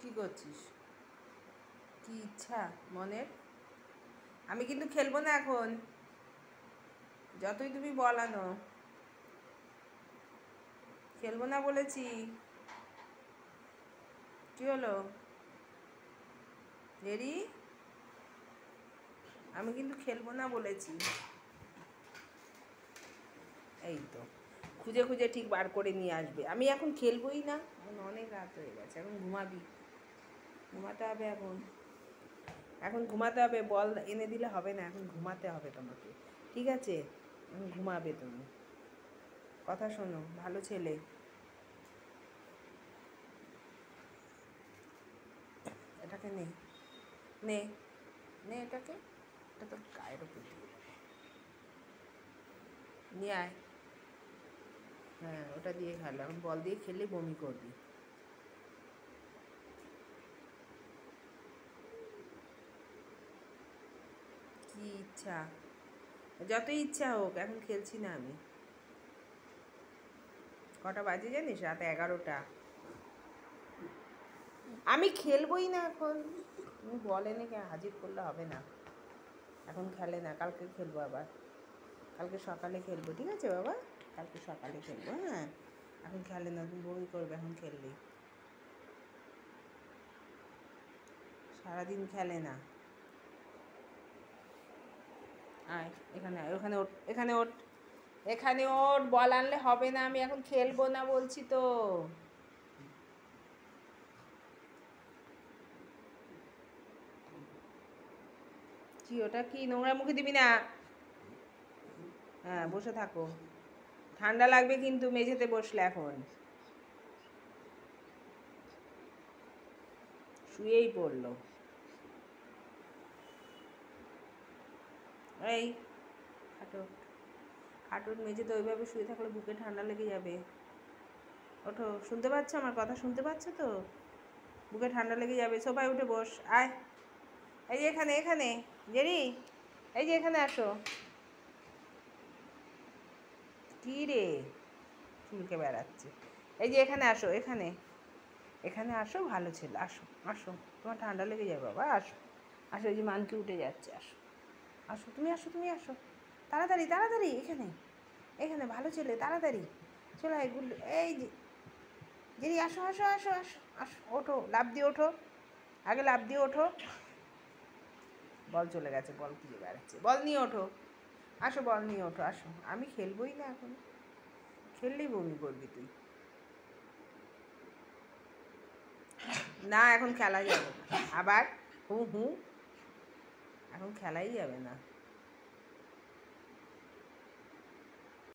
কি করছিস? কি ইচ্ছা মনের? আমি কিন্তু খেলবো না এখন, যতই তুমি বলানো। খেলবো না বলেছি। কি হলো জেরি? আমি কিন্তু খেলবো না বলেছি। এই তো খুঁজে খুঁজে ঠিক বার করে নিয়ে আসবে। আমি এখন খেলবোই না, এখন অনেক রাত হয়ে গেছে, এখন ঘুমাবি। ঘুমাতে হবে এখন, এখন ঘুমাতে হবে। বল এনে দিলে হবে না, এখন ঘুমাতে হবে তোমাকে, ঠিক আছে? এখন ঘুমাবে তুমি, কথা শোনো, ভালো ছেলে। এটাকে নে, নে, নে এটাকে, এটা তোর গায়ের উপর দিয়ে নিয়ে আয়। হ্যাঁ, ওটা দিয়ে খেলো, এখন বল দিয়ে খেললে বমি করবি। কি ইচ্ছা, যতই ইচ্ছা হোক, এখন খেলছি না আমি। কটা বাজে জানিস? রাত 11টা। আমি খেলবোই না এখন। তুমি বলে নাকি হাজির করলে হবে না। এখন খেলে না, কালকে খেলবো আবার, কালকে সকালে খেলবো, ঠিক আছে বাবা? কালকে সকালে খেলবো, হ্যাঁ? এখন খেলে না, তুমি বমি করবে এখন খেললেই। সারাদিন খেলে না। আয় এখানে, আয় ওখানে ওঠ, এখানে ওঠ, এখানে ওঠ। বল আনলে হবে না, আমি এখন খেলবো না বলছি তো। কি ওটা? কি নোংরা মুখে দিবি না। হ্যাঁ, বসে থাকো, ঠান্ডা লাগবে কিন্তু মেঝেতে বসলে। এখন শুয়েই পড়লো। এই খাটো, খাটোর মেঝেতে ওইভাবে শুয়ে থাকলে বুকে ঠান্ডা লেগে যাবে। ওঠো, শুনতে পাচ্ছ আমার কথা? শুনতে পাচ্ছ তো? বুকে ঠান্ডা লেগে যাবে। সোফায় উঠে বস, আয়। এই যে এখানে, এখানে জেরি, এই যে এখানে আসো। কি রে, চুলকে বেড়াচ্ছে। এই যে এখানে আসো, এখানে, এখানে আসো, ভালো ছেলে, আসো, আসো। তোমার ঠান্ডা লেগে যাবে বাবা, আসো, আসো। এই যে মানকি উঠে যাচ্ছে, আসো, আসো, তুমি আসো, তুমি আসো, তাড়াতাড়ি, তাড়াতাড়ি, এখানে, এখানে, ভালো ছেলে, তাড়াতাড়ি চলে আয়। গুড, এই যে জেরি, আসো, আসো, আসো, আসো, আসো, ওঠো, লাফ দিয়ে ওঠো, আগে লাফ দিয়ে ওঠো। বল চলে গেছে, বল খুঁজে বেড়াচ্ছে, বল নিয়ে ওঠো, আসো, বল নিয়ে ওঠো, আসো। আমি খেলবোই না এখন, খেললেই বমি করবি তুই। না, এখন খেলা যাবে না আবার। হু হু, এখন খেলাই যাবে না।